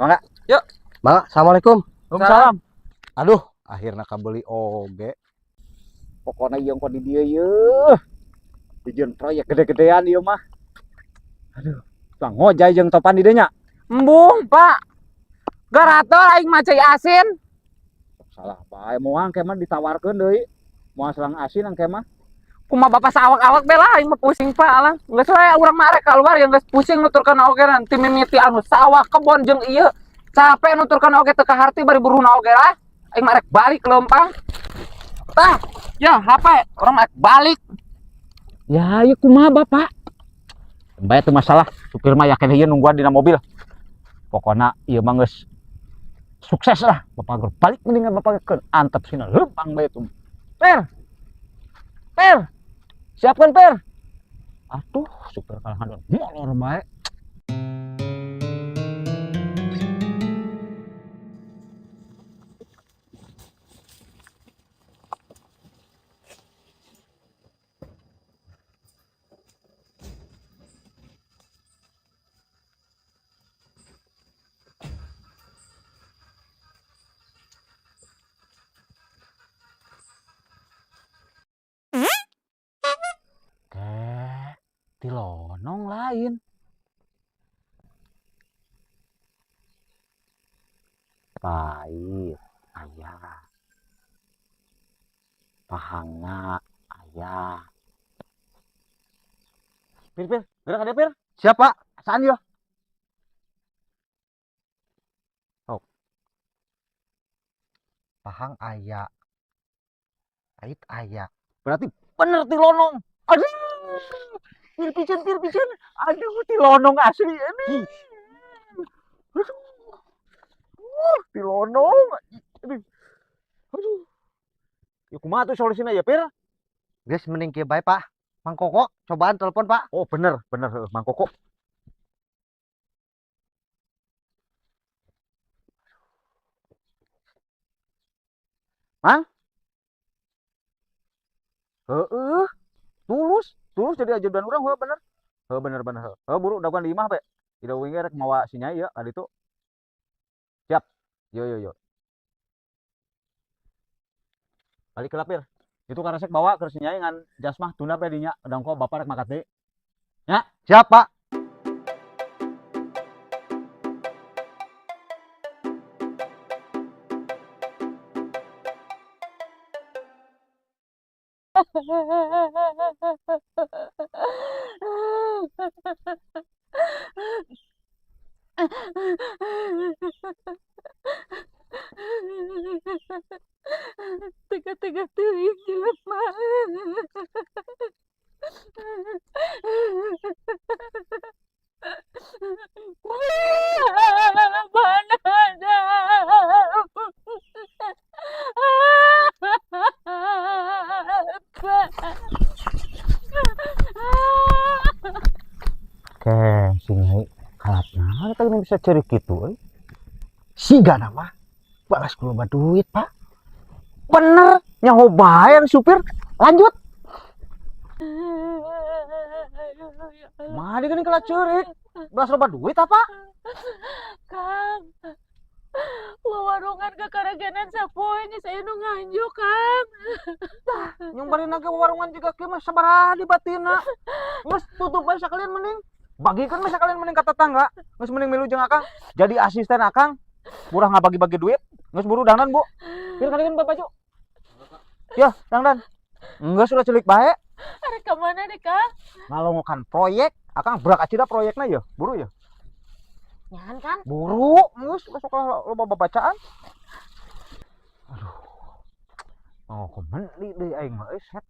Mangga. Yuk. Mangga. Assalamualaikum. Waalaikumsalam. Aduh, akhirnya kabeli oge. Pokoknya yang kok di dia yeuh. Dijieun proyek gede-gedean ieu mah. Aduh, Bang ngojay jeung topan di dieu nya. Embung, Pak. Garator aing mah cai asin. Salah bae moal ke mah ditawarkeun deui. Moal selang asin angke mah. Kumaha bapak sawak-awak bela aing mah pusing Pak lah. Geus we urang mah arek keluar yang geus pusing nuturkeun oge nanti mimiti anu sawah kebon jeung ieu. Capek nuturkeun oge teu kaharti bari buruhna oge lah. Aing mah arek balik leumpang. Tah, ya HP urang mah arek balik. Ya, ieu kumaha Bapak? Bae teu masalah. Supir mah yakin ieu nungguan dina mobil. Pokona ieu mah geus sukses lah. Bapak gur balik mendingan Bapak keun antep sina leumpang bae tuh. Per. Per. Siapkan Per. Atuh, supir kalangan molor bae. Tilonong lain. Pahit, ayah. Pahangna, ayah. Pir, gerak ada Pir. Siapa? Saan ya? Oh. Pahang ayah. Pahit ayah. Berarti bener Tilonong. Aduh. Pir pisan. Aduh, Tilonong asli ini. Aduh. Tilonong. Aduh. Ya kumaha tuh solusina ya, Pir? Geus mending kieu bae, Pak. Mang Koko, cobaan telepon, Pak. Oh, bener, Mang Koko. Mang? Heeh. Tulus jadi ajudan urang heuh bener. Heuh bener. Heuh buru daguan di imah pe. Ida wingi rek mawa si Nyai ya kali itu. Siap. Yo. Balik ke lapir. Itu karena sek bawa ke si Nyai ngan jasmah tuna pe dinya. Dangko bapak rek makat deui. Ya, siap, Pak. Tega-tega teuing jelema. Mana ada. Oke, si Nyai kalapna tadi bisa cari kitu euy. Siga nama balas kuloba duit, Pak. Bener, nyaho bae yang supir. Lanjut. Mah dia geuning kala ceurik. Balas loba duit apa? Kang, lo warungan ke karagenan sapoe geus aya nu nganjo, Kang. Nyong bari nage warungan juga kieu mah sabaraha di batina. Geus tutup bae sakalian mending. Bagikeun mah sakalian mending ka tetangga. Geus mending milu jeung Akang. Jadi asisten Akang. Murah ngabagi-bagi duit. Geus buru dangdan, Bu. Pir kalian bae baju. Ya, dangdan. Geus sudah celik bae. Arek ka mana deh, Kang? Ngalongokan proyek. Akang berak acida proyekna ya. Buru ya. Nyahan, Kang? Buru, geus besok loba babacaan. Aduh. Oh, kok mendli deui aing mah euy set.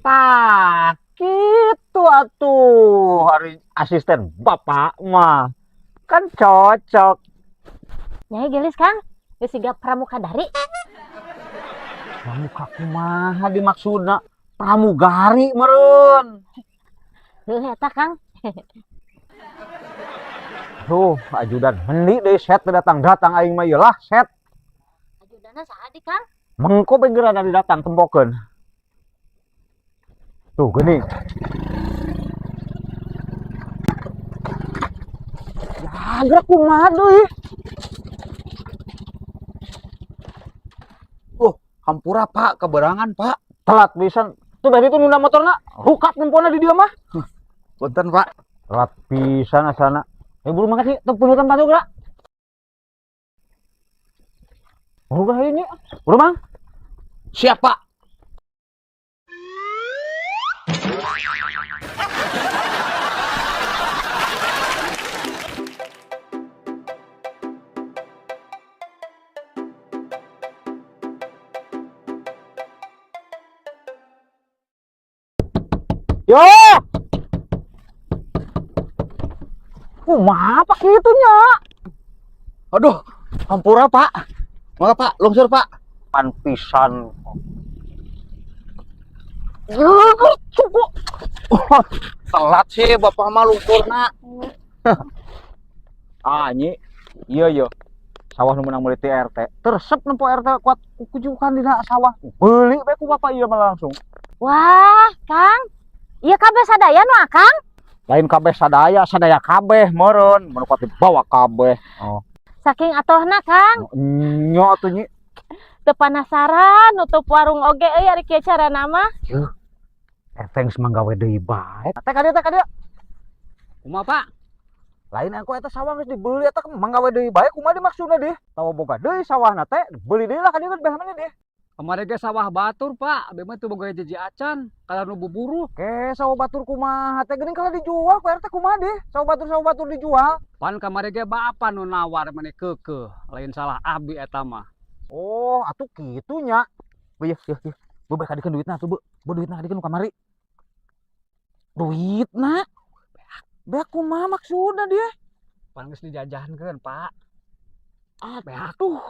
Tah, gitu atuh. Hari asisten Bapak mah. Kan cocok. Nyai gelis Kang, geus siga pramuka dari. Pramuka kumaha dimaksudna? pramugari meureun. Heuh eta Kang. Tuh, ajudan hendi deui set datang aing mah ieu lah set. Ajudanna saha di Kang? Mengko begeran ada datang tempokeun. Tuh geuning. Ya, gerak kumaha deui? Hampura Pak, keberangan Pak. Telat pisan. Tuh tadi tuh nunda motorna, rukat nempona di dia mah. Punten Pak. Telat pisan asana. Buru mangkat sih, tuh punten panu gerak. Buru gerak ini. Buru mang. Siap Pak. Yo. Kumaha pak kitunya? Aduh, hampura Pak. Mangga Pak, lungsur Pak. Pan pisan. Cukup. Telat sih Bapak mah lungsurna. Nyi. Iya. Sawah nu meunang meuli ti RT. Tersep nempo RT kuat kujukan dina sawah. Beuli bae ku bapak ieu mah langsung. Wah, Kang. Ieu kabeh sadaya nu Akang? Lain kabeh sadaya kabeh meureun, mun kuat dibawa kabeh. Oh. Saking atohna Kang. Nya atuh nyi. Teu panasaran nutup warung oge euy ari kieu carana mah. Thanks manggawe deui bae. Teh ka dieu. Kumaha Pak? Lain engko eta sawah geus dibeli eta manggawe deui bae kumaha dimaksudna deh? Tawa boga deui sawahna teh, beuli deui lah ka dieu bener mana deh. Kemarin ge sawah batur Pak, abis mah teu boga hiji acan, kalau nu buburu. Oke, sawah batur kumaha teh geuning kalau dijual ku RT kumaha deh? Sawah batur dijual. Pan kemarin ge bapa nu nawar mane keukeuh, lain salah abi eta mah. Oh, atuh kitu nya. Beuh yeuh. Beuh kadikeun duitna atuh, beuh duitna kadikeun nu kamari. Duitna? Beak kumaha maksudna dia? Pan geus dijajahankeun Pak. Aduh.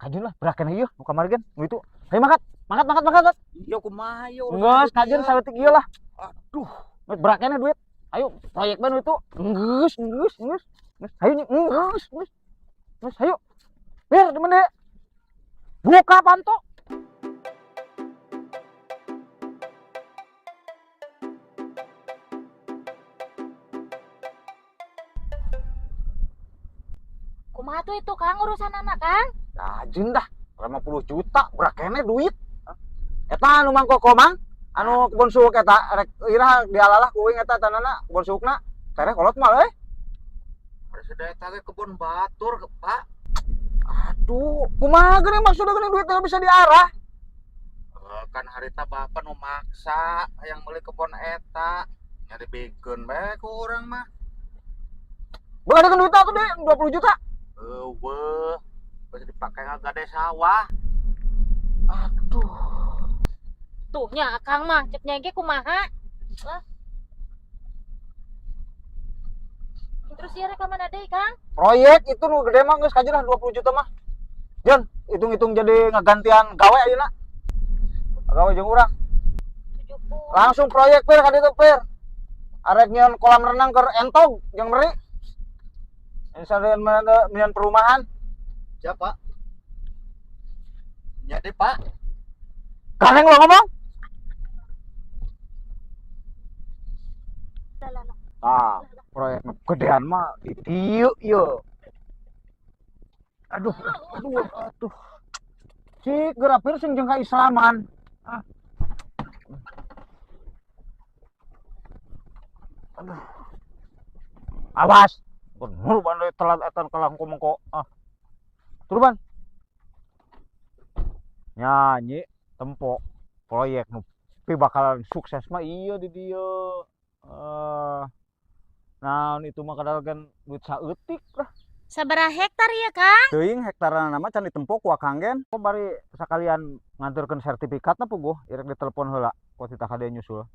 Kajeun lah, berakeun ieu nu kamari gen, nu itu. Hayu mangkat. Iya kumaha ieu? Geus kajeun saeutik ieu lah. Aduh, Geus berakeun duit. Ayo, proyek bae nu itu. Geus. Hayu nya, geus. Hayu. Biar di mana? Buka panto. Kumaha tuh itu Kang urusan anak Kang? Rajin dah, 50 juta berakene duit. Eta anu mangkoko mang, anu kebon suuk eta rek ira dialalah kuing eta tanana kebon suukna. Tereh kolot mah euy. sudah eta ge kebun batur Pak. Aduh, kumaha geuning maksudna geuning duit teh bisa diarah. Kan harita bapak nu maksa hayang meuli kebun eta. Nyari bigeun bae ku urang mah. Boleh ada duit aku deh 20 juta. Eueuh, bisa dipakai ngagade sawah. Aduh. Tuh nya Akang mah cek nyege kumaha? Lah. Terus ieu rek mana deui Kang? Proyek itu nu gede mah geus kajeun 20 juta mah. Jan, hitung-hitung jadi ngagantian gawe ayeuna. Gawe jeung urang. 70. Langsung proyek per ka ditu per. Arek nyeun kolam renang keur entog jeung meri. Insiden menian perumahan. Siapa? Nyade Pak. Kaneng lo ngomong. Proyek gedean mah ieu ieu. Aduh. Cik gerapir sing jeung kaislaman. Aduh. Awas. Bener ban telat etan kalah mengko. Turban. Nyanyi tempo proyek nu bakalan sukses mah iya di dieu. Naon itu mah kadang duit saeutik lah. Sabaraha hektar ya Kang? Teuing hektaran nama can ditempo ku Akang gen. Bari sakalian nganturkeun sertifikatna puguh, irek ditelepon heula ku titah kade nyusul.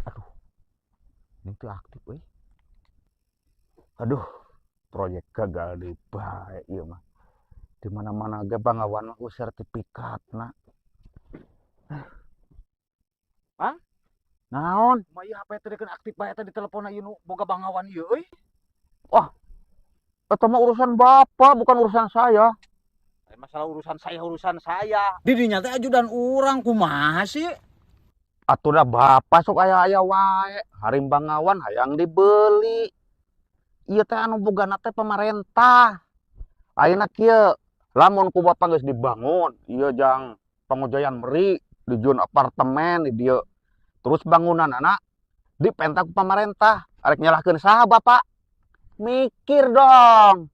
Aduh. Ini tuh aktif euy. Aduh, proyek gagal di bae ieu mah. Di mana-mana ge bangawan mah sertifikatna. Hah? Naon? Mah ieu HP teh dikeun aktif bae teh di teleponna ieu nu boga bangawan ieu euy. Wah. Eta mah urusan bapak bukan urusan saya. Masalah urusan saya. Dirinya teh ajudan urang kumaha sih? Atuh bapak sok aya-aya wae. Harim bangawan hayang dibeli. Ieu teh anu bogana teh pamarentah. Ayeuna kieu lamun ku bapak geus dibangun, ieu jang Pangojayan Meri, dijieun apartemen di dieu. Terus bangunanna dipenta ku pamarentah. Arek nyalahkeun saha bapak? Mikir dong.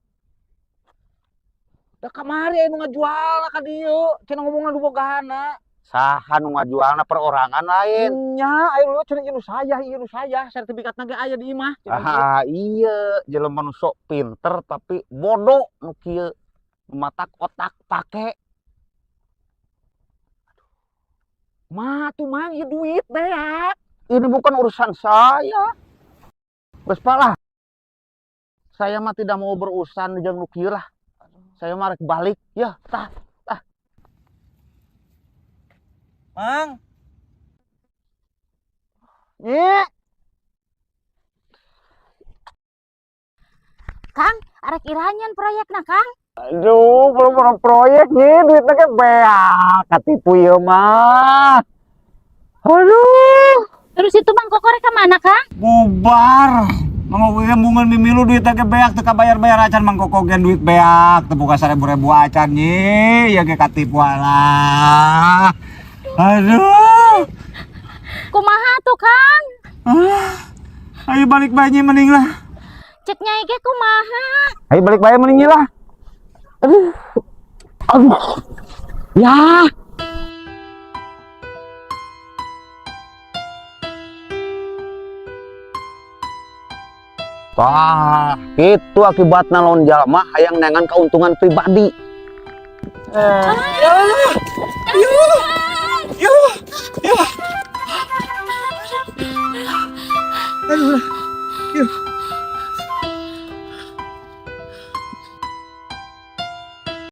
Da kamari anu ngajualna ka dieu, cenah ngomongna du bogana. Saha nu ngajualna perorangan lain. Nya, ayo lu cenah ieu nu saya, sertifikatna ge aya di imah. Ah iya, jelema nu sok pinter tapi bodoh nu kieu. Matak otak pake. Mah tuh mang ieu duit beak. Ini bukan urusan saya. Geus lah. Saya mah tidak mau berurusan jeung nu kieu lah. Saya mah rek balik. Ya, tah. Mang, Nye. Kang, arek iranyan proyekna Kang. Aduh, belum proyek nih, duitnya ke beak. Katipu ieu mah. Aduh. Terus itu Bang Kokore ke mana Kang? bubar. Mang Koko ge mungeun mimilu duit teh beak teu kabayar-bayar acan Mang Koko ge duit beak teu boga 1000 acan ye, ya ge katipu alah. Aduh. Kumaha tuh Kang? Ayo balik bae nya mending lah. Cek Nyai ge kumaha? Ayo balik bae mending lah. Aduh. Aduh. Ya. Tah, itu akibatna lawan jalma hayang nengan keuntungan pribadi. Aduh.